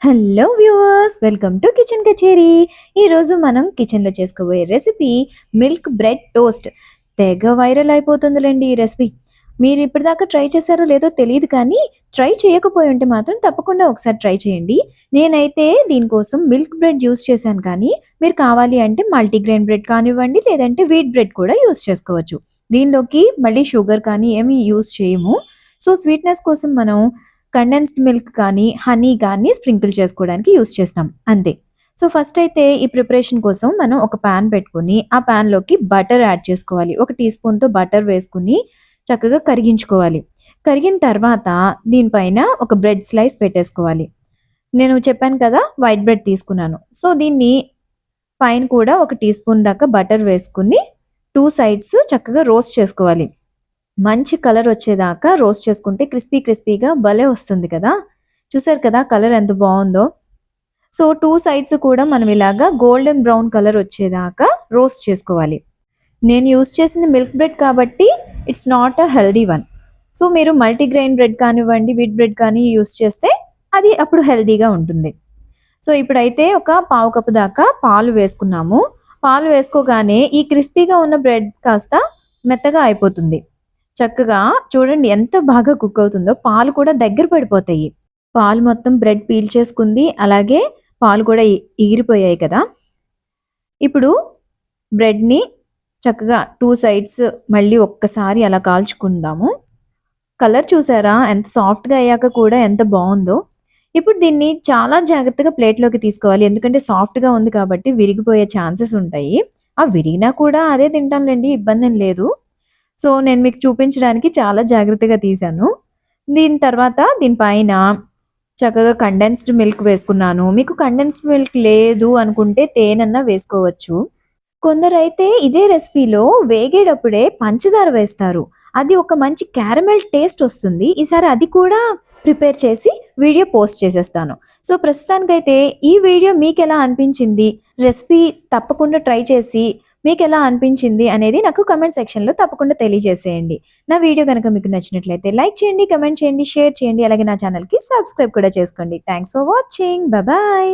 Hello viewers, welcome to kitchen కచేరీ. ఈరోజు మనం కిచెన్లో చేసుకోబోయే రెసిపీ మిల్క్ బ్రెడ్ టోస్ట్. తెగ వైరల్ అయిపోతుందిలేండి ఈ రెసిపీ. మీరు ఇప్పటిదాకా ట్రై చేశారో లేదో తెలియదు, కానీ ట్రై చేయకపోయి ఉంటే మాత్రం తప్పకుండా ఒకసారి ట్రై చేయండి. నేనైతే దీనికోసం మిల్క్ బ్రెడ్ యూస్ చేశాను, కానీ మీరు కావాలి అంటే మల్టీగ్రెయిన్ బ్రెడ్ కానివ్వండి, లేదంటే వీట్ బ్రెడ్ కూడా యూస్ చేసుకోవచ్చు. దీనిలోకి మళ్ళీ షుగర్ కానీ ఏమి యూస్ చేయము. సో స్వీట్నెస్ కోసం మనం కండెన్స్డ్ మిల్క్ కానీ హనీ కానీ స్ప్రింకిల్ చేసుకోవడానికి యూస్ చేస్తాం అంతే. సో ఫస్ట్ అయితే ఈ ప్రిపరేషన్ కోసం మనం ఒక ప్యాన్ పెట్టుకుని ఆ ప్యాన్లోకి బటర్ యాడ్ చేసుకోవాలి. ఒక టీ స్పూన్తో బటర్ వేసుకుని చక్కగా కరిగించుకోవాలి. కరిగిన తర్వాత దీనిపైన ఒక బ్రెడ్ స్లైస్ పెట్టేసుకోవాలి. నేను చెప్పాను కదా, వైట్ బ్రెడ్ తీసుకున్నాను. సో దీన్ని పైన కూడా ఒక టీ స్పూన్ దాకా బటర్ వేసుకుని టూ సైడ్స్ చక్కగా రోస్ట్ చేసుకోవాలి. మంచి కలర్ వచ్చేదాకా రోస్ట్ చేసుకుంటే క్రిస్పీగా భలే వస్తుంది కదా. చూసారు కదా కలర్ ఎంత బాగుందో. సో టూ సైడ్స్ కూడా మనం ఇలాగా గోల్డెన్ బ్రౌన్ కలర్ వచ్చేదాకా రోస్ట్ చేసుకోవాలి. నేను యూస్ చేసింది మిల్క్ బ్రెడ్ కాబట్టి it's not a healthy one. So మీరు మల్టీగ్రెయిన్ బ్రెడ్ కానివ్వండి, వీట్ బ్రెడ్ కానీ యూస్ చేస్తే అది అప్పుడు హెల్దీగా ఉంటుంది. సో ఇప్పుడైతే ఒక పావు కప్పు దాకా పాలు వేసుకున్నాము. పాలు వేసుకోగానే ఈ క్రిస్పీగా ఉన్న బ్రెడ్ కాస్త మెత్తగా అయిపోతుంది. చక్కగా చూడండి ఎంత బాగా కుక్ అవుతుందో. పాలు కూడా దగ్గర పడిపోతాయి. పాలు మొత్తం బ్రెడ్ పీల్ చేసుకుంది, అలాగే పాలు కూడా ఎగిరిపోయాయి కదా. ఇప్పుడు బ్రెడ్ని చక్కగా టూ సైడ్స్ మళ్ళీ ఒక్కసారి అలా కాల్చుకుందాము. కలర్ చూసారా ఎంత సాఫ్ట్గా అయ్యాక కూడా ఎంత బాగుందో. ఇప్పుడు దీన్ని చాలా జాగ్రత్తగా ప్లేట్లోకి తీసుకోవాలి, ఎందుకంటే సాఫ్ట్గా ఉంది కాబట్టి విరిగిపోయే ఛాన్సెస్ ఉంటాయి. ఆ విరిగినా కూడా అదే తింటానులేండి, ఇబ్బంది ఏం లేదు. సో నేను మీకు చూపించడానికి చాలా జాగ్రత్తగా తీశాను. దీని తర్వాత దీనిపైన చక్కగా కండెన్స్డ్ మిల్క్ వేసుకున్నాను. మీకు కండెన్స్డ్ మిల్క్ లేదు అనుకుంటే తేనన్నా వేసుకోవచ్చు. కొందరైతే ఇదే రెసిపీలో వేగేటప్పుడే పంచదార వేస్తారు. అది ఒక మంచి క్యారమెల్ టేస్ట్ వస్తుంది. ఈసారి అది కూడా ప్రిపేర్ చేసి వీడియో పోస్ట్ చేసేస్తాను. సో ప్రస్తుతానికైతే ఈ వీడియో మీకు ఎలా అనిపించింది, రెసిపీ తప్పకుండా ట్రై చేసి మీకు ఎలా అనిపించింది అనేది నాకు కమెంట్ సెక్షన్లో తప్పకుండా తెలియజేసేయండి. నా వీడియో కనుక మీకు నచ్చినట్లయితే లైక్ చేయండి, కమెంట్ చేయండి, షేర్ చేయండి, అలాగే నా ఛానల్కి సబ్స్క్రైబ్ కూడా చేసుకోండి. Thanks for watching. బాయ్.